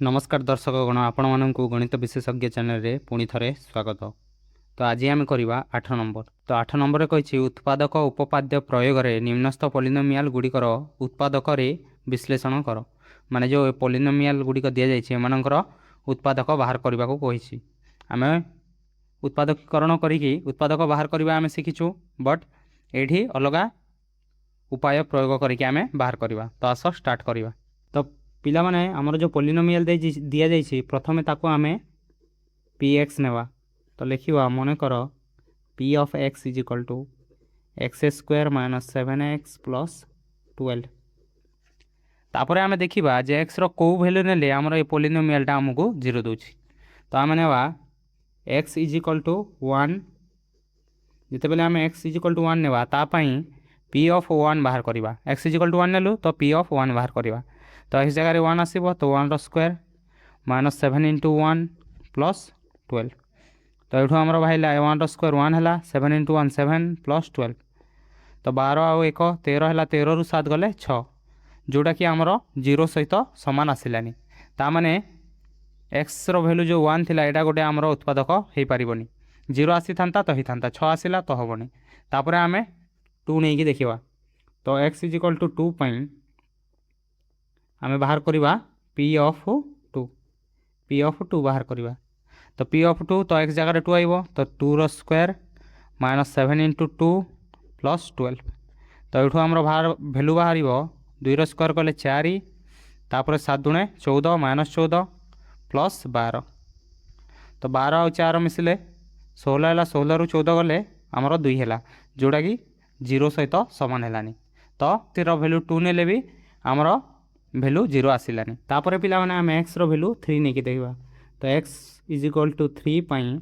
नमस्कार दर्शक गण आपण मानक गणित विशेषज्ञ चैनल रे पुणी थे स्वागत। तो आज आम करवा 8 नंबर। तो 8 नंबर कही उत्पादक उपपाद्य प्रयोग में निम्नस्थ पॉलिनोमियल गुड़िकर उत्पादक रे विश्लेषण कर। माने जो पॉलिनोमियल गुड़िक दि जाकर उत्पादक बाहर करने को कही आम उत्पादकरण करी उत्पादक बाहर करवा आम शिखीचु बट ये अलग उपाय प्रयोग करके आम बाहर करवा। तो आस स्टार्ट करवा। तो पिला माने हमर जो पॉलिनोमियल दिया जाइए प्रथमे ताको आमे पी एक्स नेवा। तो लिखा मन कर p of x is equal to x square minus 7x plus 12। तापर आमे देखिबा जे एक्स रो को वैल्यू नेले हमर ए पॉलिनोमियलटा हमको 0 दोछि। तो आमे नेवा एक्स इज इक्वल टू 1। जिते बेले आमे एक्स इज इक्वल टू 1 नेवा ता पई पी ऑफ 1 बाहर करवा। एक्स इज इक्वल टू 1 नेलु तो पी ऑफ 1 बाहर करवा। तो इस जगह 1 आसो तो 1 स्क्वायर माइनस 7 इंटू 1 प्लस 12। तो ये आमर बाहर 1 स्क्वायर 1 है 7 इंटू 1 7 प्लस 12। तो 12 आउ 1 13 है 13 रु 7 गले 6 जोटा कि आमर 0 सहित सामान आसलानी। ताने एक्स वैल्यू जो 1 थिला एटा गोटे आमर उत्पादक हो पारिबनी। 0 आसी था तो होता 6 आसला तो हेनी। तापर आम 2 नहीं देखा। तो एक्स इज इक्वल टू 2 पाई आमे बाहर करवा पी ऑफ 2। पी ऑफ 2 बाहर करवा। तो पी ऑफ 2 तो एक्स जगह 2 आइब तो 2 स्क्वायर माइनस 7 इंटू 2 प्लस 12। तो ये आम बाहर भैल्यू बाहर 2 स्क्वायर कले 4 तापर 7 दुणे 14 माइनस 14 प्लस 12। तो 12 और 4 मिसिले 16 है 16 रु 14 गले आमर 2 है जोटा कि 0 सहित सामान है। तो तेर भैल्यू 2 ने भी आमर भैल्यू 0 आसलानी। तापर पिला माने आम एक्स रो भैल्यू 3 नहीं देखा। तो एक्स इज इक्वल टू 3 पाई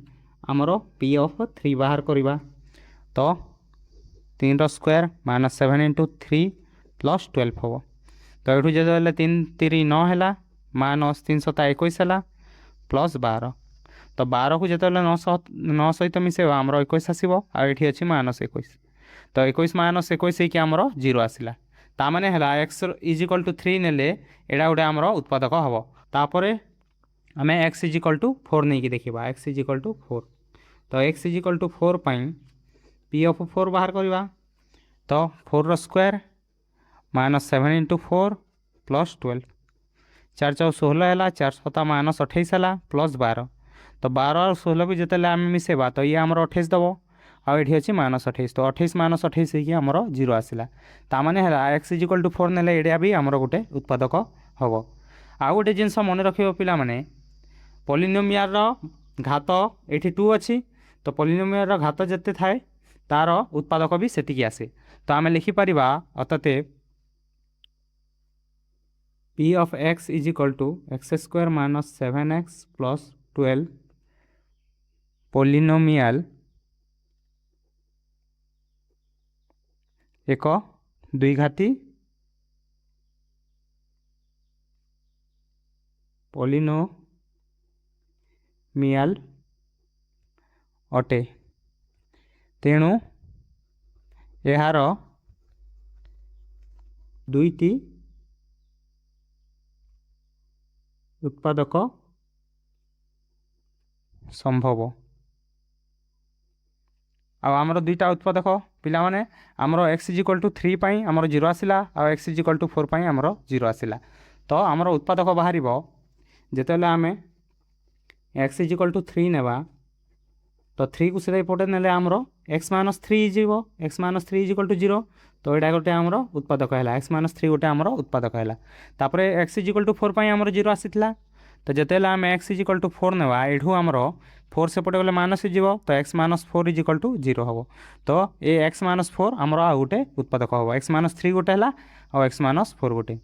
आमर पी ऑफ 3 बाहर करवा। तो 3 स्क्वायर माइनस 7 इंटू 3 प्लस 12 हम। तो ये जो 3 3 9 है माइनस 3 7 21 है प्लस 12। तो 12 को जो 9 सहित मिसेवा आमर 21 आसो आठी अच्छी माइनस 21। तो 21 माइनस 21 होकर आमर 0 आसला। ताने है एक्स इज इक्वल टू 3 नेले एटा गोटे आमर उत्पादक हम। तापर आम एक्स इज इक्वल टू 4 नहीं देखा। X is equal to 4। तो एक्स इज इक्वल टू 4 पाई पी ऑफ 4 बाहर करवा। तो 4 स्क्वायर माइनस 7 इंटू 4 प्लस 12। 4 4 16 है 4 7 माइनस 28 है प्लस 12। तो 12 और 16 को जिते आम मिसेवा तो ये आमर 28 दब आठी अच्छी माइनस 28। तो 28 माइनस 28 होगी आमर 0 आसला। ताने है एक्स इज इक्वल टू 4 ने एरिया भी आमर गोटे उत्पादक हम। आउ गोटे जिनस मन रखियो पिला माने पॉलिनोमियल घात ये 2 अच्छी। तो पॉलिनोमियल घात जिते थाए तार उत्पादक भी सेतिकी आसे। तो आम लिखिपर अतएव p of x is equal to x square minus 7x plus 12 polynomial एक द्विघाती पॉलिनोमियल अटे। तेणु यार दुईटी उत्पादक संभव। आमर दुईटा उत्पादक पिला माने आमर एक्स इज इक्वल टू 3 पाई आमर 0 आसला आ एक्स इज इक्वल टू 4 पाई आमर 0 आसला। तो आमर उत्पादक बाहर जिते आम एक्स इज इक्वल टू 3 नेवा। तो 3 को सीधा पटे ने आमर एक्स माइनस 3 हो। X minus 3 is equal to 0। तो यहाँ गोटे आमर उत्पादक है एक्स माइनस 3 गोटे आमर उत्पादक है। तापर एक्स इज इक्वल टू 4 पाई आमर 0 आसीथिला। तो जिते आम एक्स इज इक्वल टू 4 नेवा एठू आमर 4 सेपटे गले माइनस हो। तो x minus 4 is equal to 0 हम। तो ये एक्स माइनस 4 आमर आ गोटे उत्पादक हम। एक्स माइनस 3 गोटे है और एक्स माइनस 4 गोटे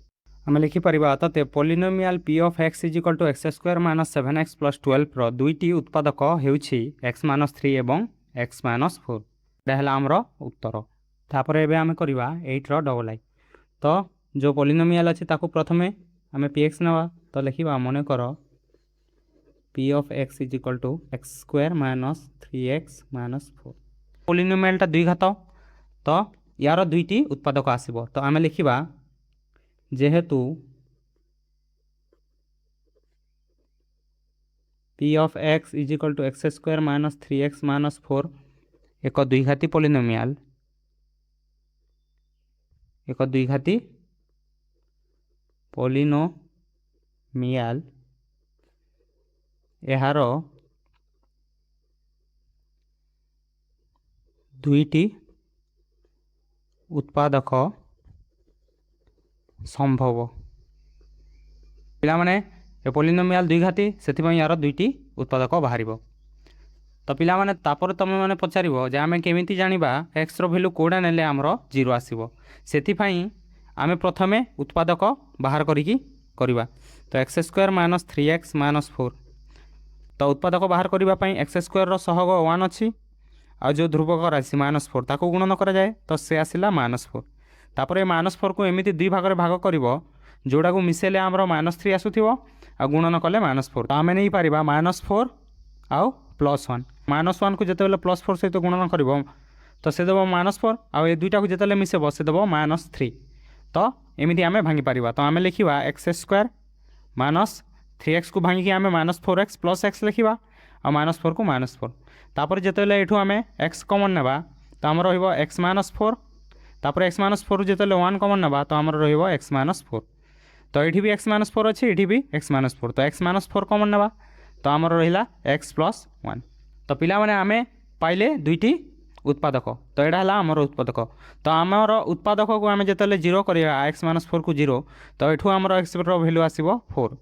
आम लिखिपर अतः polynomial p of x is equal to x square minus 7x plus 12 दुईटी उत्पादक होउछि एक्स माइनस 3 एवं एक्स माइनस 4। यह आमर उत्तर। तापर एबे आम करवा 8 डबल आई। तो जो पॉलिनोमियल अच्छे ताको प्रथमे आम पी एक्स नवा। तो लिखा मन कर p of x is equal to x square minus 3x minus 4। पॉलिनोमियलटा द्विघात तो यार दुईटी उत्पादक आसब। तो आम लिखा जेहेतु p of x is equal to x square minus 3x minus 4 एक द्विघाती पॉलिनोमियल यार दुईटी उत्पादक संभव पिला माने ए पॉलिनोमियल द्विघाती से यार दुईटी उत्पादक बाहर तो पिला माने तापर तुम मैंने पचार जे आम केमी जाना एक्स रैल्यू कौड़ा ने आमर 0 आसो से आम प्रथमे उत्पादक बाहर करवा तो x square minus 3x minus 4 तो उत्पादक बाहर करने एक्स स्क्वायर सहग 1 अच्छी आ जो ध्रुवक राशि -4 ताको गुणन करा जाए तो से आसला -4 तापर ये -4 को एमती दुई भाग में भाग कर जोड़ा को मिसेले आमर -3 आसुथिबो आ गुणन कले -4 तो आम नहीं पार -4 आउ +1 -1 को जिते +4 सहित गुणन कर तो से देव -4 आउ ए दुईटा को जिते मिसेब से देव -3 तो एमती आम भांगी पार तो आम लिखा एक्स स्क्वायर माइनस 3x को भांगी आम -4x + x लिखा आ -4 को -4 तापर जिते ये आम x कमन नेबा तो आम रक्स -4 तापर x -4 जिते 1 कमन नेबा तो आम रक्स -4 तो ये भी x -4 अच्छी ये भी x -4 तो x -4 कमन नेबा तो आम रहा x + 1 तो पिला माने आम पाइले दुईटी उत्पादक तो यहाँ है आमर उत्पादक तो आमर उत्पादक को आम जिते 0 करवा x -4 को 0 तो ये आमर x भैल्यू आसो 4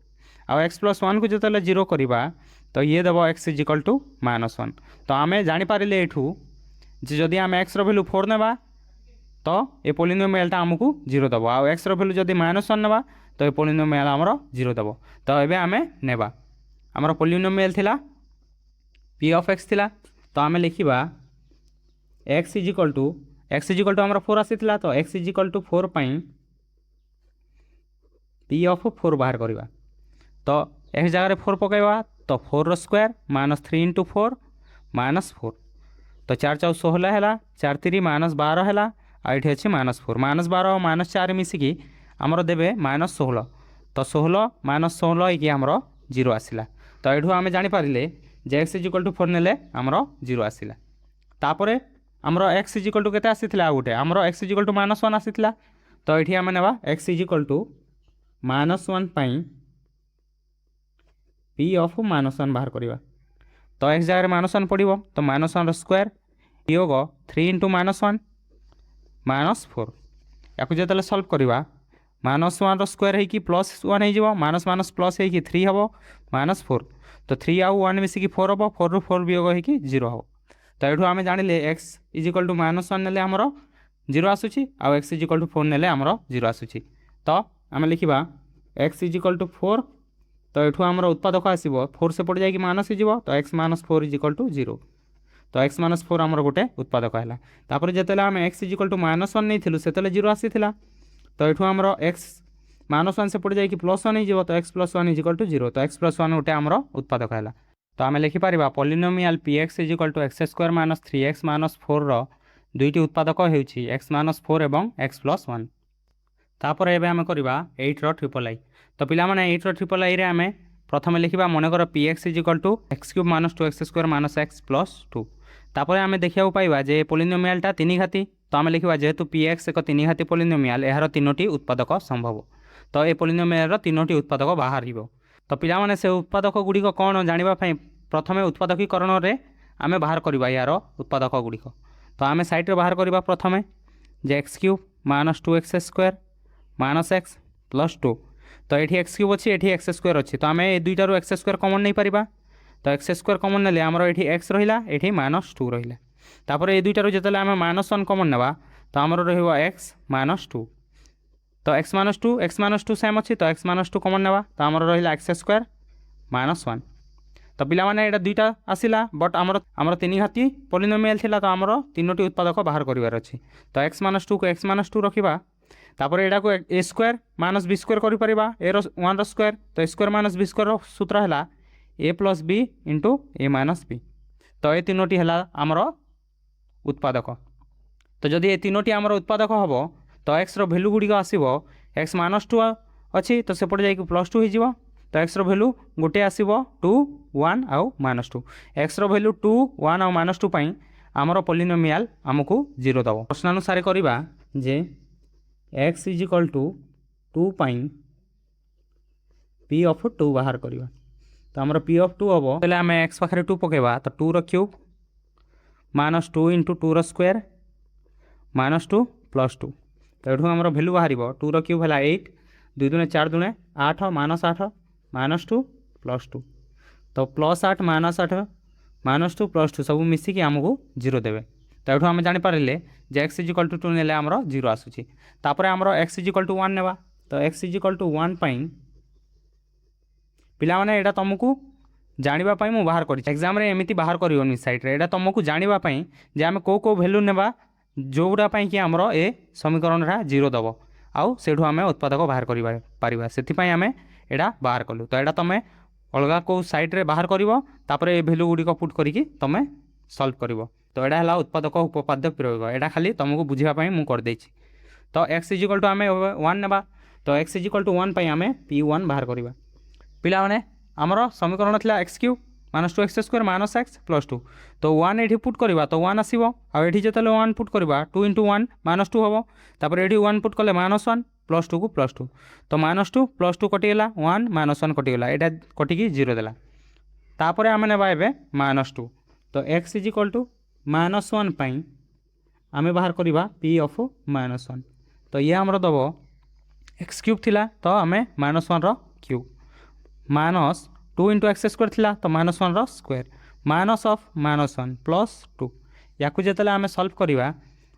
आउ x + 1 को जिते 0 करवा तो ये देव x इज इक्वल टू -1 तो आम जापारे यू जदि आम x भैल्यू 4 नेबा तो ये पॉलिनोमियल आमको 0 देव आउ x भैल्यू जदि -1 नेबा तो ये पॉलिनोमियल आमर 0 देव तो ये आम नेबा आमर पॉलिनोमियल थिला p ऑफ x थिला तो आम लिखा x इज इक्वल टू आमर 4 आसीथिला तो x इज इक्वल टू 4 पाई p ऑफ 4 बाहर करवा तो x जगह 4 पकईवा तो 4 स्क्वायर -3 × 4 -4 तो 4 × 4 = 16 है 4 × 3 - 12 है आईटी अच्छे -4 -12 और -4 मिसिकी आमर देवे -16 तो 16 -16 होगी आमर 0 आसला तो ये आम जापारे जे x इज इक्वल टू 4 नेले आमर 0 आसला तापर आमर x इज इक्वल टू केते आसीथिला गोटे आमर x इज इक्वल टू -1 आसीथिला तो ये आम नेबा x इज इक्वल टू -1 पाई p ऑफ -1 बाहर करवा तो x जगह -1 पड़ो तो -1 स्क्वायर योग 3 × -1 -4 या जो सल्व करवा -1 स्क्वायर होगी +1 हो माइनस प्लस हो 3 हम -4 तो 3 आउ 1 मिसिकी 4 हम 4 ରୁ 4 वियोग हो 0 हम तो ये आम जाने x इज इक्वल टू -1 नेले आमर 0 आसूची आउ x इज इक्वल टू 4 नेले आमर 0 आसूची तो आम लिखा x इज इक्वल टू 4 तो ये आमर उत्पादक आसो 4 से पड़ जाए माइनस हो तो x -4 इज इक्वल टू 0 तो x -4 आमर गोटे उत्पादक है तापर जिते आम x इज इक्वल टू -1 नहीं से 0 आसी तो ये आमर x -1 से पड़ जाए +1 हो तो x + 1 इज इक्वल टू 0 तो x + 1 गोटे आमर उत्पादक है तो आम लिखिपर polynomial px is equal to x square minus 3x minus 4 दुईटी उत्पादक हो x -4 और x + 1 तापर एबे आम करवा 8 रो ट्रिपल आई तो पिला माने 8 रो ट्रिपल आई रे आम प्रथम लिखा मनकर px is equal to x³ - 2x² - x + 2 तापर आम देखा पाइबा जे पॉलिनोमियलटा 3 घाती तो आम लिखा जेहेतु px एक 3 घाती पॉलिनोमियल यार 3टी उत्पादक संभव तो ये पॉलिनोमियल 3टी उत्पादक बाहर तो पिला माने से उत्पादक गुड़िक कौन जानापी प्रथमे उत्पादकीकरण में आम बाहर करवा यार उत्पादक गुड़िक तो आम साइड बाहर करवा प्रथमे जे x³ - 2x² - x + 2 तो ये x³ अच्छी ये x² अच्छी तो आम ये दुईटार x² कमन नहीं पार तो x² कमन ने आमर ये x रहा ये -2 रहा तापर ये दुईटार जो आम -1 कमन नेबा तो आमर रx -2 तो x -2 सेम अच्छी तो x -2 कमन नेबा तो आमर रहा x² -1 तो पिला माने एटा दुईटा आसिला बट आमर 3 घाती पॉलिनोमियल थिला तो आमर 3टी उत्पादक बाहर करिवार अछि तो x -2 को x -2 रखिबा तापर एटा को a² - b² करि परिबा a रो 1 रो स्क्वायर तो a² - b² रो सूत्र हला a + b * a - b तो ये 3टी हला आमर उत्पादक तो जदि ये 3टी आमर उत्पादक हम तो x रो वैल्यू गुड़िक आसो x -2 अच्छी तो सेपटे जाकि +2 हो तो एक्स भैल्यू गोटे आसो 2 1 आउ -2 एक्स भैल्यू 2 1 आउ -2 पाई आमर पॉलिनोमियल आमको 0 दब। प्रश्न अनुसार करवा जे एक्स इज इक्वल टू 2 पाई पी ऑफ 2 बाहर करवा। तो आमर पी ऑफ 2 हम तेल आम एक्स पाखे 2 पकेबा तो 2 क्यूब -2 इंटू 2 स्क्वायर -2 +2। तो ये आम भैल्यू बाहर 2 क्यूब है 8 2 दूने 4 दूने 8 -8 -2 +2। तो +8 -8 -2 +2 सब मिसिकी आमको 0 देवे। तो ये आम जापारे जे एक्स इज इक्वल टू 2 ने आमर 0 आसूसी। आमर एक्स इज इक्वल टू 1 नेबा। तो एक्स इज इक्वल टू 1 पाई पिला माने एटा तुमको जानापी मुझे बाहर कर एग्जाम एमती बाहर कर सैट्रे एटा तुमको जानापी जे आम कौ भैल्यू नेबा जोगुरापाई कि आमर ए समीकरण 0 दब आउ सेठू आम उत्पादक बाहर कर से आम एटा बाहर कलु। तो यहाँ तुम अलग कौ सैट्रे बाहर कर भैल्यू गुड़िक पुट करके तुम सल्व कर। तो यहाँ है उत्पादक उपपाद्य प्रयोग यहाँ खाली तुमको बुझापी मुझे करदे। तो एक्स इज इक्वल टू आम 1 नेबा। तो एक्स इज इक्वल टू 1 पाई आम P1 बाहर करवा। पिला माने आमर समीकरण था x cube -2 x square -x +2। तो 1 ये पुट करवा तो 1 आसो आठी जो 1 पुट करवा 2 इंटू 1 -2 हम तापर ये 1 पुट कले -1 +2 को +2। तो -2 +2 कटिगला 1 -1 कटिगला यहाँ कटिकी 0 देला। तापर आम नेबा एबे -2। तो एक्स इज इक्वल टू -1 पाई आम बाहर करवा P ऑफ -1। तो ये आमर दब एक्स क्यूब थिला तो आम -1 क्यूब -2 इंटू एक्स स्क्वायर थिला तो -1 स्क्वायर माइनस ऑफ -1 +2 या जो आम सल्व करवा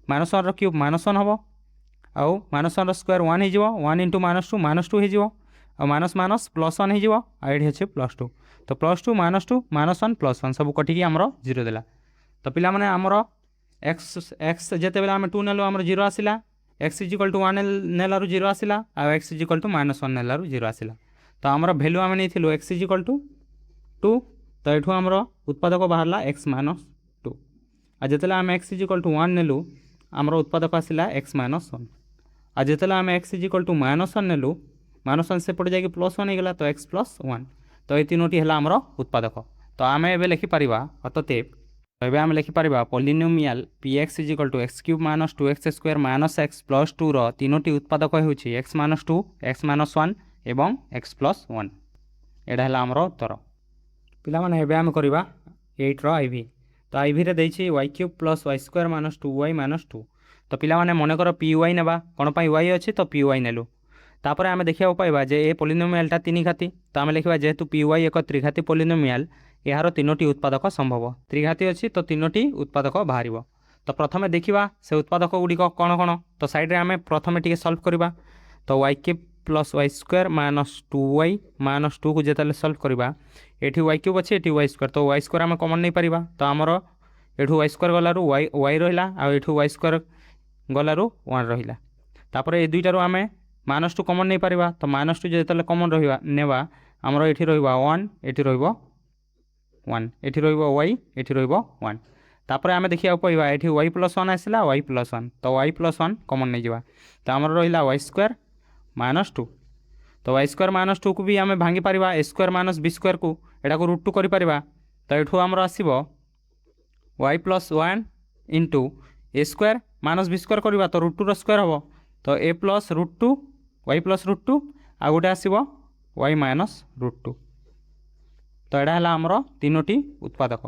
-1 क्यूब -1 हम आउ -1 स्क्वायर 1 हो 1 इंटू -2 हो माइनस माइनस +1 हो ये अच्छे +2। तो +2 -2 -1 +1 सब कटिकी आमर 0 देला। तो पिला माने आमर एक्स एक्स जिते आम 2 नेलु आमर 0 आसला एक्स इज इक्वल टू 1 नेलारू 0 आसला आ एक्स इज इक्वल टू -1 नेलारू 0 आसला। तो आमर भैल्यू आम नहीं एक्स इज इक्वल टू 2। तो ये आमर उत्पादक बाहर एक्स -2 आ जिते आम एक्स इज इक्वल टू 1 नेलु आमर उत्पादक आसला एक्स -1 आ जिते आम एक्स इज इक्वल टू -1 नेलु -1 सेपटे जाकि +1 होगा तो एक्स +1। तो ये तीनोटी है आमर उत्पादक। तो आम ए लिखिपर अतएव तो आम लिखिपर polynomial p x is equal to x cube -2 x square -x +2 तीनोटी उत्पादक होउछि एक्स -2 एक्स -1 एवं एक्स +1। यहाँ है आमर उत्तर। पिला माने एबे आम करवा 8 आईवी। तो आईवी रे देछि y cube plus y square -2y -2। तो पिला माने मन कर पी वाई नेबा कौन पाई y अच्छी तो पी वाई नेलु। तापर आम देखा पाइबा जे ए पॉलिनोमियलटा 3 घाती। तो आम लिखा जेहेतु पी वाई एक त्रिघाती पॉलिनोमियल यार तीनोटी उत्पादक संभव त्रिघाती अच्छी तो तीनोटी उत्पादक बाहर। तो प्रथमे देखा से उत्पादक गुड़िक कौन कौन। तो सैड्रे आम प्रथम टे सल्व करवा। तो y cube plus y square -2y -2 को जो सल्व करवा ये y क्यूब अच्छे ये y स्क्वायर। तो y स्क्वायर आम कमन नहीं पार तो आमर ये y स्क्वायर गलू y रहा आठू y स्क्वायर गलू 1 रहा। तापर ये दुईटारू आम -2 कमन नहीं पार तो -2 जो कमन रहा नेबा आमर ये 1 ये 1 ये y ये 1। तापर आम देखा पाइबा ये y +1 आसला y +1 तो y +1 कमन नहीं जावा। तो आमर रहा y स्क्वायर -2। तो y स्क्वायर -2 को भी आम भांगी पार a स्क्वायर -b स्क्वायर को यहाँ को √2 कर। तो ये आमर आसो y +1 into a square -b square करवा तो √2 स्क्वायर हम तो a प्लस √2 y प्लस √2 आ गोटे आसो y -√2। तो यहाँ है आमर तीनोटी उत्पादक।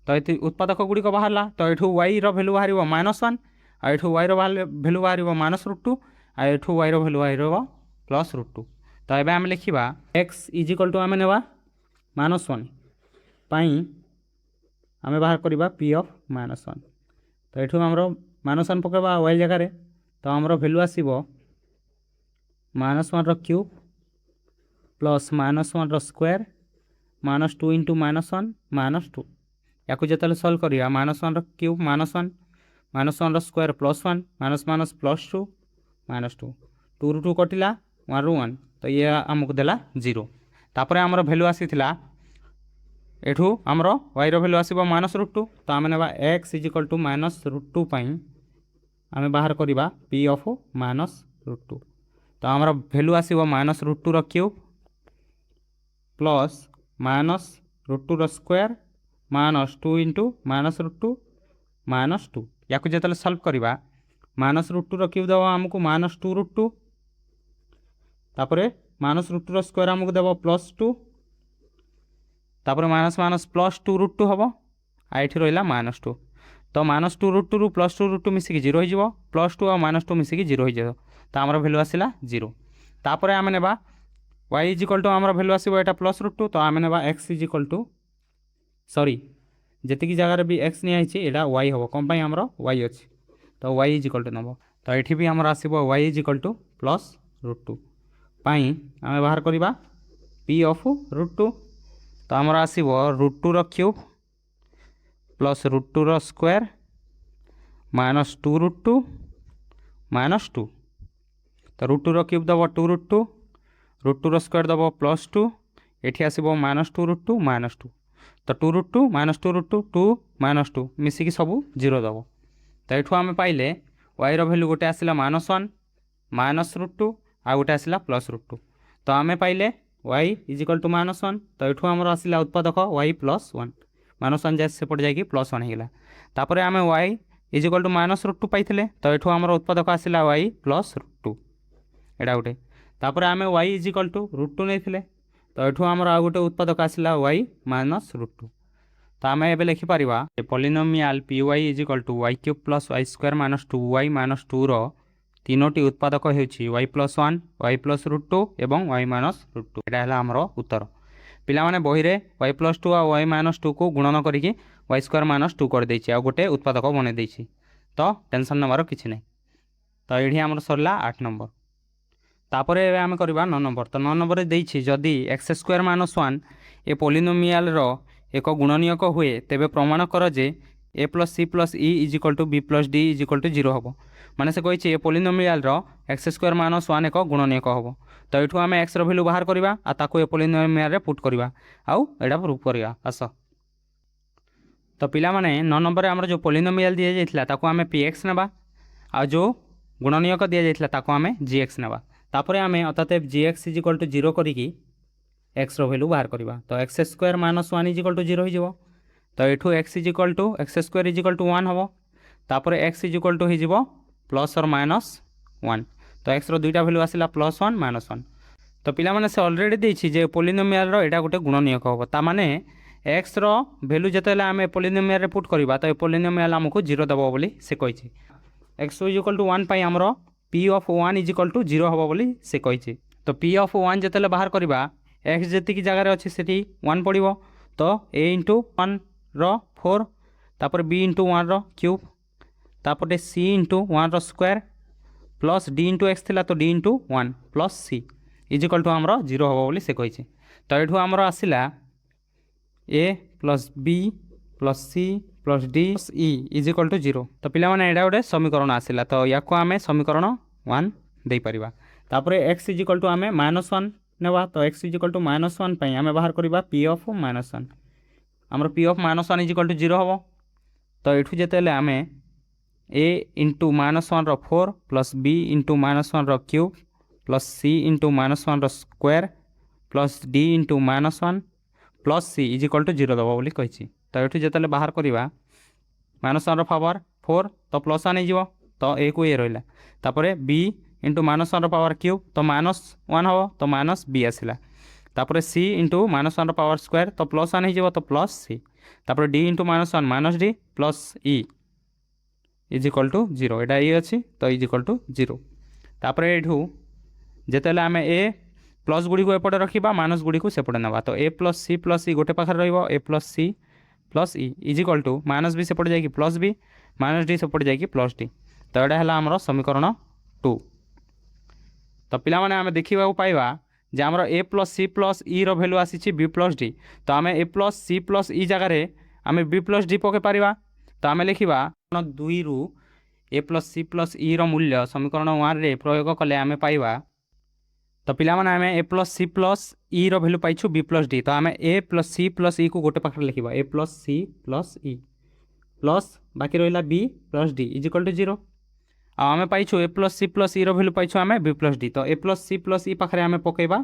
तो ये उत्पादक गुड़िक बाहर तो ये y भैल्यू बाहर -1 आ y भैल्यू बाहर -√2 आ y भैल्यू बाहर +√2। तो ये आम लिखा x इज इक्वल टू आम नेबा -1 पाई आम बाहर करवा p ऑफ -1। तो ये आमर -1 पकेबा y जगार तो आमर भैल्यू आसो -1 क्यूब प्लस -1 स्क्वायर -2 इंटू -1 -2 या जो सल्व करवा -1 क्यूब -1 -1 स्क्वायर +1 माइनस +2 -2 2 ରୁ 2 कटिला 1 ରୁ 1 तो ये आमको देला 0। तापर आमर भैल्यू आसी एठू आमर y भैल्यू आसो -√2। तो आम नेबा x इज इक्वल टू -√2 पाई आम बाहर करवा p ऑफ -√2। तो आमर भैल्यू आसो -√2 cube plus minus root two square minus 2 into minus root two minus 2 या जो सल्व करवा माइनस रूट टू क्यूब देव आमको माइनस 2 रूट टू तापर माइनस रूट टू स्क्वायर आमको देव प्लस 2 तापर minus minus plus 2 root two हम आईटी रहा माइनस 2 तो माइनस 2 रूट टू रु प्लस 2 रूट टू मिसिकी 0 हो प्लस 2 और माइनस 2 मिसिकी 0 हो तो आमर भैल्यू आसला 0 तापर आम ने y इज इक्वल टू आमर भैल्यू आसो यहाँ प्लस रूट टू तो आम ने x is equal to sorry जी जगार भी x नहीं यहाँ y हम कौन आमर y अच्छी तो y इज इक्वल टू नब तो ये भी आमर आसो y is equal to plus root two पाई आम बाहर करवा p ऑफ रूट टू तो आमर आसो root two cube plus root two square minus 2 root two minus 2 तो रूट टू क्यूब दब 2 रूट टू स्क्वायर दब प्लस 2 ये आसो माइनस 2 रूट टू माइनस 2 तो 2 root two minus 2 root two 2 minus 2 मिसिकी सब 0 दब तो ये आम पाइले y भैल्यू गोटे आसला -1 माइनस रूट टू आ गोटे आसला प्लस रूट टू तो आम पाइले y इज इक्वल टू -1 तो ये आमर आसला उत्पादक y प्लस 1 -1 जाए सेपटे जाकि प्लस 1 होगा तापर आम y is equal to minus root two पाई तो ये आमर उत्पादक आसला y प्लस रूट टू एटा गोटे तापर आम y is equal to root two नहीं तो ये आमर आ गोटे उत्पादक आसला y माइनस रूट टू तो आम ए लिखिपर polynomial p y is equal to y cube plus y square minus 2y minus 2 तीनोटी उत्पादक होची y plus 1 y plus root two और y माइनस रूट टू यहाँ आमर उत्तर पिला माने बही रे y प्लस 2 और y माइनस 2 को गुणन करके y स्क्वायर माइनस 2 कर देछि आ गोटे उत्पादक बने देछि तो टेंशन नबार किछि नहीं तो ये आमर सरला 8 नंबर तापर आम करवा 9 नंबर तो 9 नंबर देछि जदि एक्स स्क्वायर माइनस 1 ए पॉलिनोमियल एक गुणनीयक हुए तेबे प्रमाण कर जे a plus c plus e is equal to b plus d is equal to 0 हम माने से कही ए पॉलिनोमियल एक्स स्क्वायर माइनस 1 एक गुणनीयक हम तो ये आम एक्स भैल्यू बाहर करवा ए पॉलिनोमियल पुट करवा आउ एटा प्रूफ करवा आस तो पिला माने 9 नंबर आमर जो पॉलिनोमियल दि जाइथिला ताको आमे पी एक्स नेबा आ जो गुणनीयक दि जाइथिला ताको आमे जी एक्स नेबा तापर आमे अतएव g x is equal to 0 करिकी एक्स भैल्यू बाहर करवा तो x square minus 1 is equal to 0 हो तो ये x is equal to x square is equal to 1 हम तापर एक्स इज इक्वल टू हो प्लस और माइनस 1 तो एक्स दुईटा भैल्यू आसला प्लस 1 माइनस 1 तो पिला माने से ऑलरेडी देछि जे पॉलिनोमियल एटा गोटे गुणनीयक हम ता माने एक्स भैल्यू जिते आम पॉलिनोमियल पुट करवा तो पॉलिनोमियल आमको 0 दब बोली से कही एक्स इज इक्वल टू 1 पाई आमर p of 1 is equal to 0 हम बोली से कही तो पी ऑफ 1 जिते बाहर करवा एक्स जी जगार अच्छे से 1 पड़ो तो ए इंटू 1 4 तापर बी इंटू 1 क्यूब तापर c into 1 square plus d into x थिला तो d into 1 plus c is equal to आमर 0 हम बोली से कही तो ये आमर आसला a plus b plus c plus d plus e is equal to 0 तो पिला माने एडा गोटे समीकरण आसला तो या आम समीकरण 1 दे परिबा तापर एक्स इज इक्वल टू आम -1 नेबा तो एक्स इज इक्वल टू -1 पाई आम बाहर करवा पी ऑफ -1 आमर p of -1 is equal to 0 हम तो ये जिते आम a into -1 4 plus b into -1 cube plus c into -1 square plus d into -1 plus c is equal to 0 दब बोली कही तो ये जिते बाहर करवा -1 पावर 4 तो प्लस 1 हो तो ए को ए रहा तापर बी इंटू -1 पावर क्यूब तो -1 हम तो माइनस बी आसला तापर सी इंटू -1 पावर स्क्वायर तो प्लस 1 हो तो प्लस सी तापर d into -1 minus d plus e is equal to 0 एटा ए अच्छी तो इज इक्वल टू 0 तापर एठू जिते आम ए प्लस गुड़ी को एपटे रखा माइनस गुड़ी को सेपटे ना तो ए प्लस सी गोटे पाखे रही plus c plus e is equal to minus b सेपटे जाकि प्लस बी माइनस डी सेपटे जाकि प्लस डी तो यहाँ है आमर समीकरण 2 तो पिला माने आमे देखा पाइबा जे आमर a plus E row value आसी बी प्लस डी तो आम ए प्लस ई जगार आम बी प्लस डी पके पारिबा तो आम लिखा 2 रु ए प्लस ई रो मूल्य समीकरण 1 रे प्रयोग कले आम पाइबा तो पिला माने आम ए प्लस ई रो भैल्यू पाइछु बी प्लस डी तो आम ए प्लस ई को गोटे पाखे लिखा ए प्लस ई प्लस बाकी रहा b plus d is equal to 0 आम पाइछु ए प्लस ई रो भैल्यू पाइछु आम बी प्लस डी तो ए प्लस ई पाखे आम पकेबा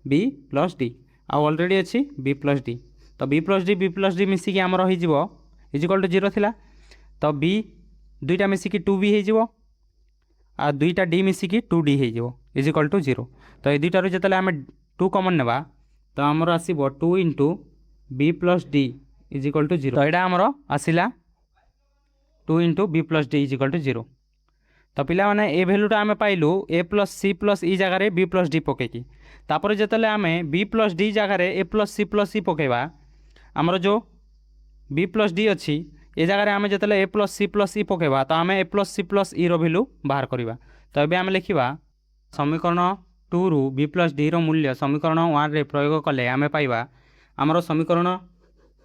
बी प्लस डी ऑलरेडी अच्छी बी प्लस डी तो बी प्लस डी मिसिकी आमर हो इजिकल टू 0 थिला तो बी दुईटा मिसिकी 2b हो आ दुईटा डी मिसिकी 2d हो इजिकल टू 0 तो ये दुईटार जो आम 2 कमन नेबा तो आमर आसो 2 into b plus d is equal to 0 तो यहाँ आमर आसला 2 into b plus d is equal to 0 तो पिला माने ए भैल्यूटा आम पाइलु ए प्लस सी प्लस इ जगार बी प्लस डी पकईकी तापर जो आम बी प्लस डी जगार ए प्लस सी पकईबा आमर जो बी प्लस डी अच्छी ए जगार आम जो ए प्लस सी पकईबा तो आम ए प्लस इ भैल्यू बाहर करवा तो ये आम लिखा समीकरण 2 रु बी प्लस डी मूल्य समीकरण 1 रे प्रयोग कले आम पाइबा आमर समीकरण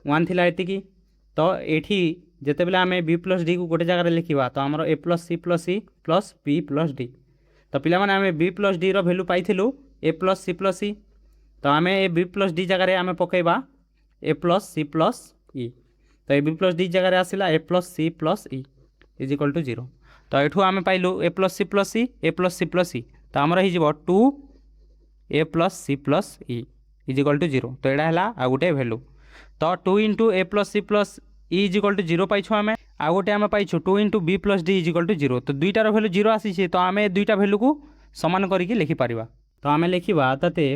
1 थिला एतिकी तो ये जिते बेले आम बी प्लस डी को गोटे जगह लिखा तो आमर a plus c plus b plus d तो पिला माने आम बी प्लस डी भैल्यू पाइलु ए प्लस सी तो आम ए बी प्लस डी जगह आम पकईबा ए प्लस सी प्लस इ तो ए बी प्लस डी जगह आसला a plus e is equal to 0 तो ये आम पाइलु ए प्लस सी तो आमर हो 2 a plus e is equal to 0 तो यहाँ है आ गोटे भैल्यू तो 2 into a plus e is equal to 0 पाइछु आम आ गोटे आम पाइछु 2 into b plus d is equal to 0 तो दुईटार भैल्यू 0 आसी तो आम दुईटा भैल्यू को सामान करके लिखिपर तो आम लिखा ताते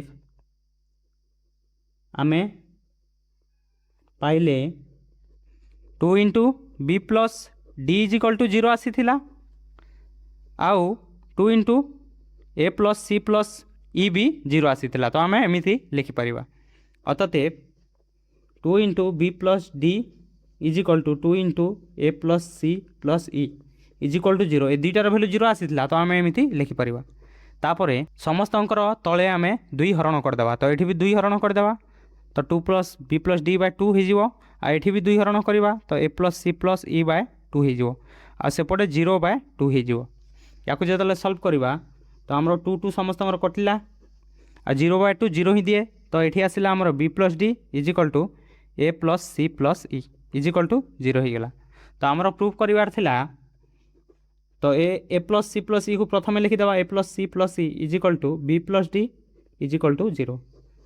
आम पाइले 2 into b plus d is equal to 0 आसी आउ 2 इंटू ए प्लस इ भी 0 आसी तो आम एमती लिखिपर अतएव 2 into b plus d is equal to 2 into a plus e is equal to 0 ए दुईटार भैल्यू 0 आसी तो आम एमती लिखिपर तापर समस्तंकर तले आम 2 हरण करदे तो ये भी 2 हरण करदे तो 2 plus b plus d by 2 हो ये भी 2 हरण करवा तो ए प्लस इ बाय 2 हो सेपटे 0 बाय 2 हो या जो सल्व करवा तो आमर 2 2 समस्त कटिला आ 0 बाय 2 0 ही दिए तो ये आसला आमर b plus d is equal to a plus e is equal to 0 हो गला तो आमर प्रूफ करार थिला तो ए प्लस इ को प्रथम लिखिदेवा a plus e is equal to b plus d is equal to 0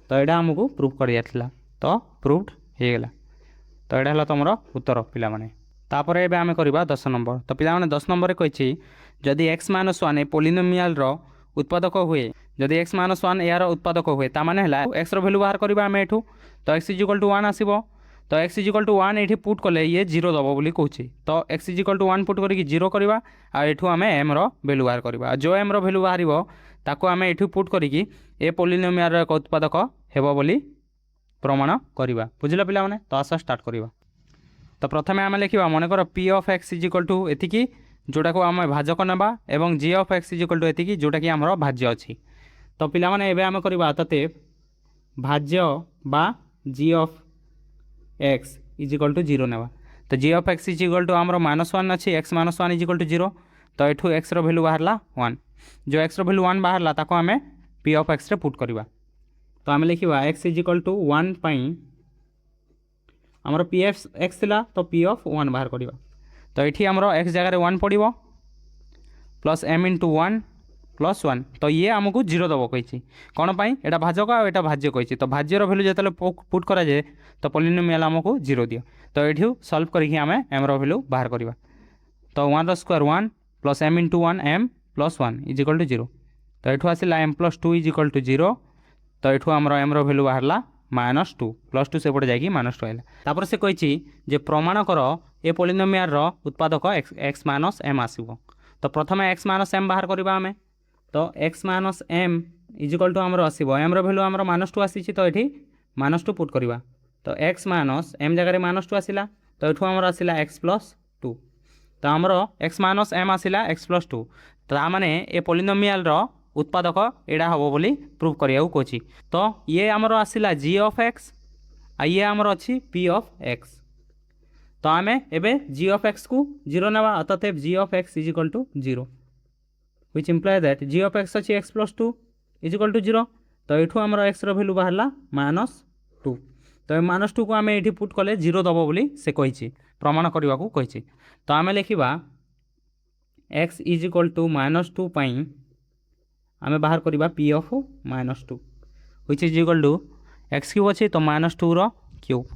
तो यहाँ आमको प्रूफ करार तो प्रूफ्ड हो गला तो यहाँ है तुम उत्तर पिला माने तापर एबे आमे करबा 10 नंबर तो पिला माने 10 नंबर कहिछि जदि x - 1 ए पोलिनोमियल रो उत्पादक हुए जदि x - 1 यार उत्पादक हुए ता माने हला x रो वैल्यू बाहर करबा आमे एठू तो x = 1 आसीबो तो x = 1 एठी पुट कले ये 0 दबो बोली कहछि तो x = 1 पुट करिकि 0 करबा आ एठू आमे m रो वैल्यू बाहर करबा जो m रो वैल्यू बाहरिबो ताको आमे एठू पुट करिकि ए पोलिनोमियल रो उत्पादक हेबो बोली प्रमाण करबा बुझिला पिला माने तो आसा स्टार्ट करबा तो प्रथम आम लिखा मनकर p of x is equal to एतिकी जोटा को आम भाजक नेबा एवं g of x is equal to एतिकी जोटा कि आमर भाज्य अच्छी तो पिला माने एबे आम करबा तते भाज्य बा जी ऑफ एक्स इजिकल टू 0 नेबा तो जी ऑफ एक्स इजिकल टू आमर -1 अच्छी एक्स -1 इजिकल टू 0 तो एठू एक्स रो वैल्यू बाहरला 1 जो एक्स रो वैल्यू 1 बाहरला ताको आम P of X ray put करबा तो आम लिखा एक्स इजिकल टू 1 पई आमर पी एफ एक्स थिला तो पी ऑफ 1 बाहर करवा तो ये आमर एक्स जगह 1 पड़ो प्लस एम इंटू 1 प्लस 1 तो ये आमको 0 दब कही कौन पाई एटा भाजक आ भाज्य कही तो भाज्यर भैल्यू जो पुट कराए तो पोलिनोमियल आमको 0 दियो तो ये सल्व करके आम एम भैल्यू बाहर करवा तो 1 square 1 plus m into 1 m plus 1 is equal to 0 तो ये आसला एम प्लस 2 इजिकल टू 0 तो ये आमर एम भैल्यू बाहरला -2 +2 सेपटे जाकि -2 आइला तापर से कही जे प्रमाण कर ए पोलिनोमियल रो उत्पादक x - m आसीबो तो प्रथम x - m बाहर करबा आमे तो x - m इजिकल टू आमर आसीबो m रो वैल्यू आमर -2 आसी तो एठी -2 पुट करबा तो x - m जगह -2 आसिला तो एठू आमर आसिला x + 2 तो आमर x - m आसिला x + 2 ता माने ए पोलिनोमियल रो उत्पादक एडा हम बोली प्रूफ करिया कहछि तो ये आमर आसिला जी ऑफ एक्स आ ये आमर अच्छी पी ऑफ एक्स तो आम एबे जी ऑफ एक्स को 0 नेबा अतएव g of x is equal to 0 which imply that g of x अच्छी एक्स + 2 इजिकल टू 0 तो ये आमर एक्स रो वैल्यू बाहरला -2 तो ये -2 को आम ये पुट कले 0 दब बोली से कही प्रमाण करने को कही तो आम लिखा एक्स इजिकल टू -2 पाई आमे बाहर करबा p of -2 which is equal to x cube अच्छी तो minus 2 cube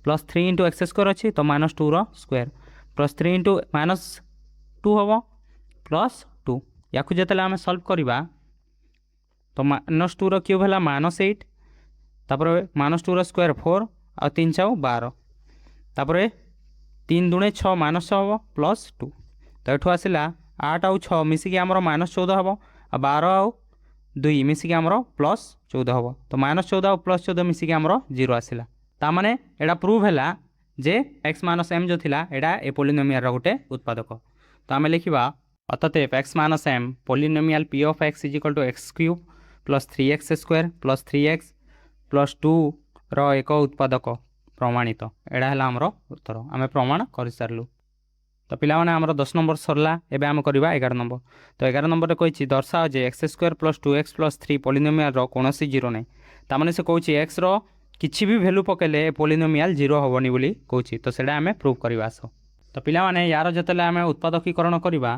plus 3 into x square अच्छी तो minus 2 square plus 3 into minus 2 हम प्लस 2 या जिते आम सल्व करवा तो माइनस 2 क्यूब है माइनस 8 तापर माइनस 2 स्क्वायर 4 आ 3 4 12 तापर 3 दूणे 6 माइनस 6 हम प्लस 2 तो ये आसला 8 आउ 6 मिसिकी आमर माइनस 14 हम आ 12 आउ 2 मिसिकी आमर प्लस 14 हम तो माइनस 14 और प्लस 14 मिसिकी आमर 0 आसला तामाने एटा प्रूव है जे एक्स माइनस एम जो थिला एटा ए पोलिनोमियल गोटे उत्पादक तो आम लिखा अतएव x minus m polynomial p of x is equal to x cube plus 3x square plus 3x plus 2 रो एक उत्पादक प्रमाणित एड़ा है आमर उत्तर आम प्रमाण कर सारू तो पिला माने आमर 10 नंबर सरला एबे आम करबा 11 नंबर तो 11 नंबर रे कहिछि दर्शाओ जे x square plus 2x plus 3 polynomial रो कोनोसी जीरो नै तामाने से कहछि एक्स रो किछि भी वैल्यू पकेले पोलिनोमियल जीरो होबनी बोली कहछि तो सेडा आम प्रूव करबा आसो तो पिला माने यार जतले आम उत्पादकीकरण करबा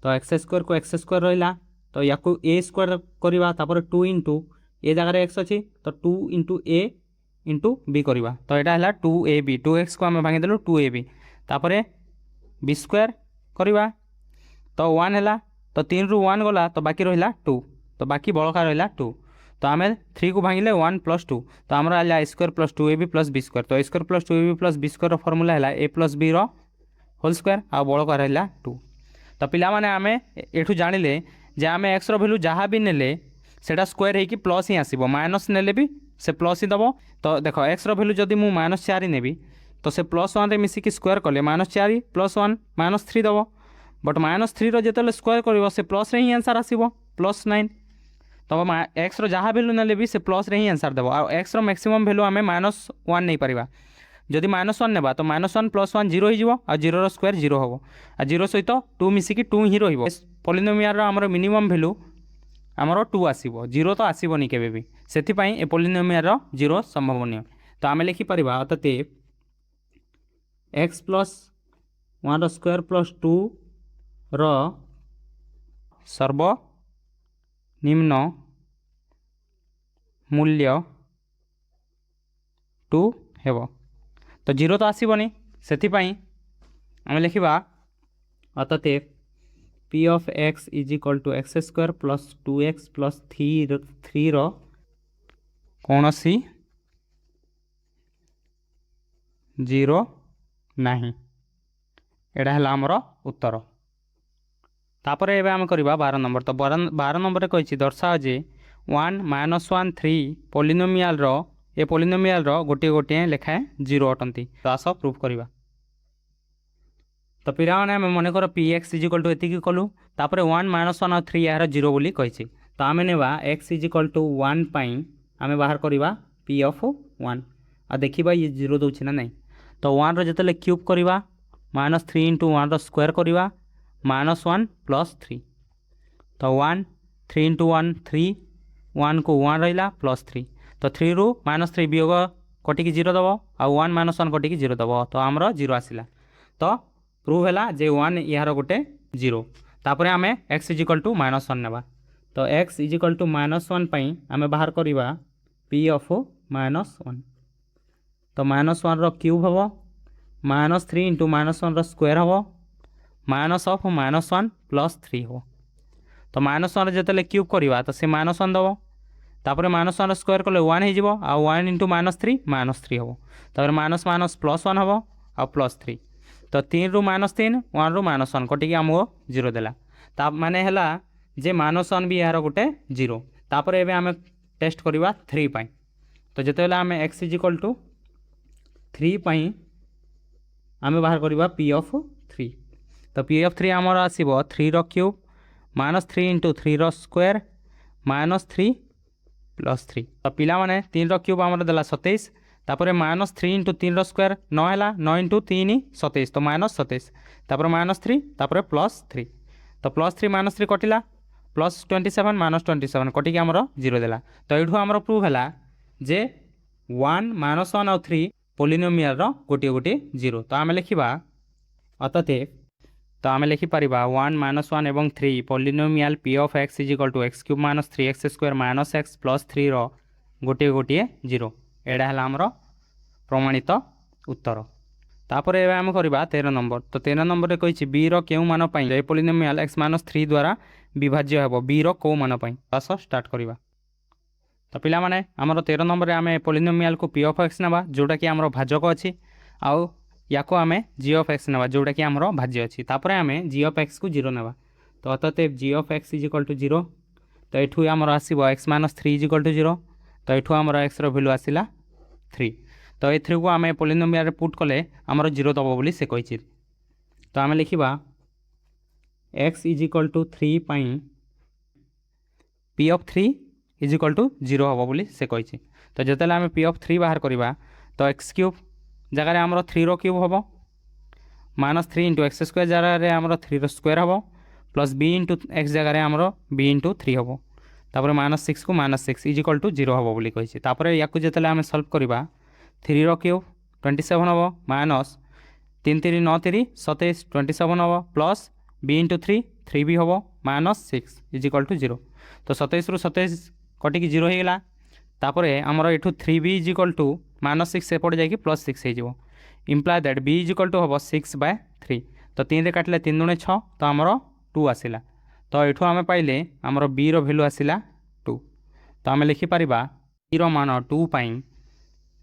तो एक्स स्क्वायर को एक्स स्क्वायर रहिला तो या को ए स्क्वायर करबा तापर 2 इंटू ए जगह रे एक्स अछि तो 2 इंटू ए इंटू बी करबा तो एटा हला 2ab 2x को आम भांगी देलु 2ab तापर बी स्क्वायर करवा तो 1 है तो 3 रु 1 गला तो बाकी रहा 2 तो बाकी बड़का रहा 2 तो आम 3 को भांगे 1 प्लस 2 तो आमर a square plus 2ab plus b square तो a square plus 2ab plus b square formula है a plus b whole square आ बड़का रहा 2 तो पिला माने आम एठू जानिले जे आम एक्स वैल्यू जहाँ भी नेले सेटा स्क्वायर होगी प्लस ही आसो माइनस नेले भी से प्लस ही दब तो देख एक्स वैल्यू जदि मु माइनस 4 नेबी तो से प्लस 1 मिसिकी स्क्वायर कले माइनस 4 प्लस 1 माइनस 3 दब बट माइनस 3 जो स्क्वायर कर से प्लस रे ही आंसर आसो प्लस 9 तो एक्स जहाँ वैल्यू नेले भी से प्लस रे ही आंसर देव आ एक्स मैक्सिमम वैल्यू आम माइनस 1 नहीं पारिबा जदि माइनस 1 नेबा तो माइनस 1 प्लस 1 जीरो हो आ जीरो स्क्वायर जीरो हम आ जीरो सहित 2 मिसिकी 2 ही रही पोलिनोमियल आमर मिनिमम वैल्यू आमर 2 आसो जीरो तो आसबनी केबे भी से ए पोलिनोमियल जीरो संभवनीय तो आम लिखिपर अतएव एक्स प्लस 1 स्क्वायर प्लस 2 सर्वनिम्न मूल्य 2 हेब तो जीरो तो आसबनी से आम लिखा अतएव p of x is equal to x square plus 2x plus 3 कौन सी जीरो नहीं एड़ा है आमर उत्तर तापर एबे आम करबा 12 नंबर तो 12 नंबर कही दर्शाओ जे 1 माइनस 1 3 पोलिनोमियल ए पोलिनोमियल गोटे गोटे लेखाएं जीरो अटंती तो आस प्रूफ करवा तो पिला माने मन कर p x is equal to एतिकी कलु तापर 1 माइनस 1 और 3 यार जीरो बोली कही तो आम नेबा एक्स इज इक्वल टू 1 पाई आम बाहर करवा पी ऑफ 1 आ देखा ये जीरो दूसरी ना नहीं तो 1 रो क्यूब करवा माइनस 3 इंटू 1 स्क्वायर करवा माइनस 1 प्लस 3 तो 1 3 इंटू 1 3 1 को 1 रहा प्लस 3 तो 3 रु माइनस 3 वियोग कटिकी जीरो दब आ 1 माइनस 1 कटिकी जीरो दब तो आमर जीरो आसला तो प्रूव है जे 1 यार गोटे जीरो तापर आम x is equal to minus 1 नेबा तो x is equal to minus 1 पाई आम बाहर करवा पी ऑफ माइनस 1 तो माइनस 1 क्यूब हम माइनस 3 इंटू माइनस 1 स्क्वायर हम माइनस ऑफ माइनस 1 प्लस 3 हो तो माइनस 1 जो क्यूब करवा तो सी माइनस 1 दब तापर माइनस 1 स्क्वायर कले 1 हो आ 1 इंटू माइनस 3 हम तापर माइनस माइनस प्लस 1 हम आ प्लस 3 तो 3 रु माइनस 3 1 रु माइनस 1 कटिकी आमको जीरो देला ता माने हला जे माइनस 1 भी यार गोटे जीरो तापर एबे आम टेस्ट करवा 3 पाई तो जिते आम एक्स इज इक्वल टू 3 पाई आम बाहर करवा पी ऑफ 3 तो पी ऑफ 3 आमर आसो 3 cube minus 3 into 3 square minus 3 plus 3 तो पिला माने 3 क्यूब आमर देला 27 तापर माइनस 3 इंटू 3 स्क्वायर 9 है 9 इंटू 3 27 तो माइनस 27 तापर माइनस 3 तापर प्लस 3 तो प्लस 3 माइनस 3 कटिला प्लस 27 माइनस 27 कटिकी आमर जीरो देला तो ये आमर प्रूव है जे 1 माइनस 1 और 3 पोलिनोमियल गोटे गोटे जीरो तो आम लिखा अतएव तो आम लिखिपर 1 माइनस 1 एवं 3 polynomial p of x is equal to x cube minus 3x square minus x plus 3 गोटे गोटे जीरो एटा है आमर प्रमाणित उत्तर। तापर एवं आम करवा 13 नंबर। तो 13 नंबर कही बी रो मान ए पॉलिनोमियल एक्स माइनस 3 द्वारा विभाज्य हे बी रो मान आस स्टार्ट करवा। तो पिला माने आमर 13 नंबर आम पॉलिनोमियल को पी ऑफ एक्स ना जोटा कि आमर भाजक अच्छी आउ या आम जी ऑफ एक्स ना जोटा कि आमर भाज्य अच्छी तापर आम जी ऑफ एक्स को 0 ना। तो अतएव g of x is equal to 0। तो यू आमर आसो x minus 3 is equal to 0। तो यू आमर एक्स भैल्यू आसला 3। तो ये को आम पॉलिनोमियल पुट कले आमर 0 दब बोली से कही। तो आम लिखा x is equal to 3 p of 3 is equal to 0 हम बोली से कही। तो जिते आम पी ऑफ 3 बाहर करवा तो एक्स क्यूब जगार आमर 3 रो क्यूब हम माइनस 3 इंटू एक्स स्क्वायर जगार आमर 3 रो स्क्वायर हम प्लस बी इंटू एक्स जगार आमर बी इंटू 3 हम तापर माइनस 6 को माइनस 6 इज इक्वल टू 0 हम बोली कही। तापर या जिते आम सल्व करवा 3 रो क्यूब 27 हम माइनस 3 3 9 3 27 27 हम प्लस बी इंटू 3 3 भी हम माइनस 6 इज इक्वल टू 0। तो 27 रु 27 कटिक 0 होगा। तापर आमर यू 3 b is equal to minus 6 सेपटे जाकि प्लस 6 हो imply that b is equal to हम 6/3। तो 3 रे काटिले 3 दूने 6 तो आमर 2 आसला। तो यू आम पाइले आमर बी रो भैल्यू आसला 2। तो आम लिखिपर बी रो मान 2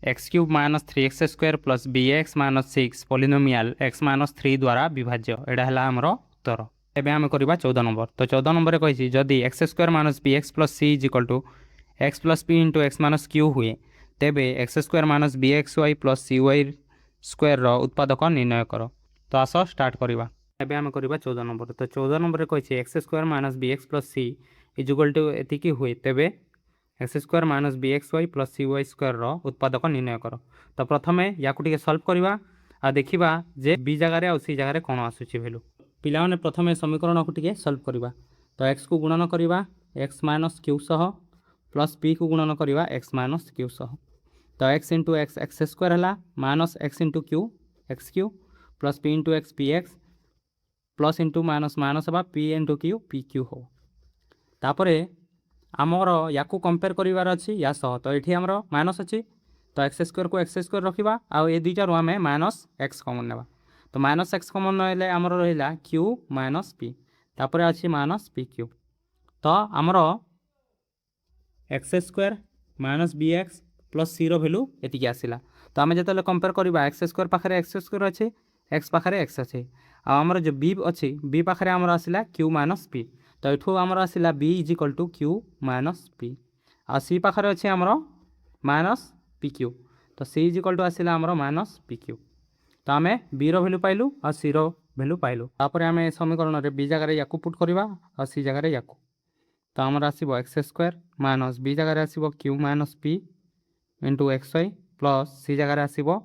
x cube minus 3 x square plus b x minus 6 polynomial x minus 3 द्वारा विभाज्य एटा है आमर उत्तर। एवं आम करवा 14 नंबर। तो 14 नंबर कही जदि x square minus b x plus c is equal to x plus p into x minus q हुए तेबे x square minus b x y plus c y square उत्पादक निर्णय कर। तो आस स्टार्ट करवा। एवं आम करवा 14 नंबर। तो 14 नंबर कही x square minus b x plus c is equal to एतिकी हुए तेबे x square minus b x y plus c y square उत्पादक निर्णय कर। तो प्रथम या सल्व करवा आ देखा जे बी जगार आ सी जगार कौन आसूची भैल्यू। पिलाने प्रथम समीकरण को टिके सल्व करवा। तो एक्स को गुणन करवा एक्स माइनस क्यू सह प्लस पी को गुणन करवा एक्स माइनस क्यू सह। तो x into x x square है minus x into q x q plus p into x p x plus into minus minus है p into q p q हो। तापर आमर या कंपेयर करार अच्छी या सह। तो ये आमर माइनस अच्छी तो एक्स स्क्वायर को एक्स स्क्वायर रखा आउ ये दुईटार आम माइनस एक्स कमन ना। तो माइनस एक्स कमन ना आमर रहा क्यू माइनस पी तापर अच्छी माइनस पी क्यू। तो आमर x square minus b x plus c value ये आसला। तो आम जो कंपेयर करवा एक्स स्क्वायर पाखे एक्स स्क्वायर अच्छे एक्स पाखे एक्स अच्छे आमर जो बी अच्छी बी पाखे आमर आसला क्यू माइनस पी। तो यू आमर आसला b is equal to q minus p आ सी पाखे अच्छे आमर माइनस पी क्यू। तो सी इज इक्वल टू आसला आमर माइनस पी क्यू। तो आम बी भैल्यू पाइलु आ सी भैल्यू पाइलु। तापर आम समीकरण में बी जगह या पुट करवा आ सी जगह या। तो आमर आसो एक्स स्क्वायर माइनस बी जगह आसो q minus p into x y plus c जगह आसो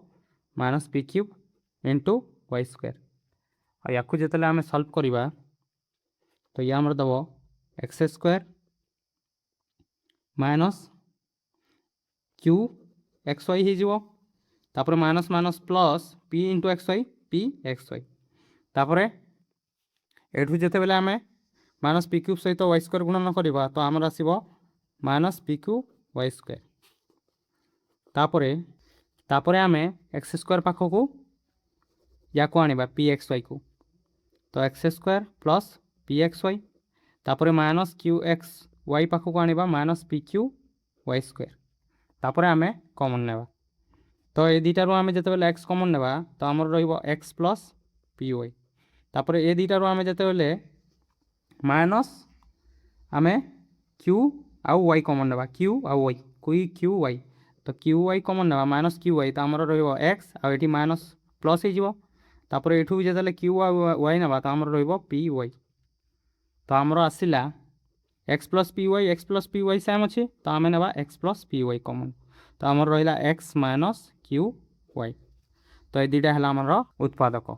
minus p cube into y square. या जिते आम सल्व करवा तो ये आमर दब x square minus q x y हो तापर minus minus plus p into x y तापर एठू जिते बेले आम माइनस पी क्यूब सहित वाई स्क्वायर गुणन करवा तो आमर आसो minus p cube y square. तापर आम एक्स स्क्वायर पाखक या आने पी एक्स वाई को। तो x square plus p x y तापर माइनस क्यू एक्स वाई पाखक आने minus p q y square तापर आम कमन नेबा। तो ये दुईटार आम जो एक्स कमन नेबा तो आमर रक्स प्लस पी वाई तापर ये दुईटार आम जो माइनस आम क्यू आउ वाई कमन नेबा क्यू आउ वाई कोई क्यू वाई। तो क्यू वाई कमन नेबा माइनस क्यू वाई तो आमर एक्स आउ ये माइनस प्लस होपर यू जो क्यू वाई नेबा तो आमर पी वाई। तो आमर आसला x plus p y same अच्छे तो आम नेबा x plus p y common. तो आमर रहा एक्स माइनस क्यू वाई। तो ये दुईटा है आमर उत्पादक।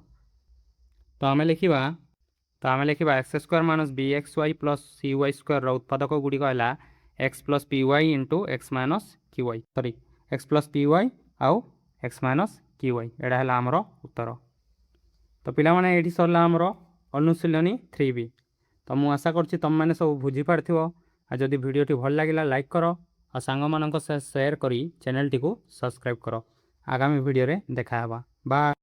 तो आम लिखा x square minus b x y plus c y square उत्पादक गुड़िक है x plus p y into x minus q y sorry x plus p y आउ एक्स माइनस क्यू वाई एटा है आमर उत्तर। तो पिला माने ये सरला आमर अनुशीलनी 3B। तो मुझे आशा करुँच तुम मैंने सब बुझीपार। जदि भिडियोटी भल लगे लाइक कर ଆଉ ସାଙ୍ଗମାନଙ୍କ ସହ ସେୟାର କରି ଚ୍ୟାନେଲଟିକୁ ସବସ୍କ୍ରାଇବ୍ କର। ଆଗାମୀ ଭିଡ଼ିଓରେ ଦେଖା ହେବା। ବାଏ।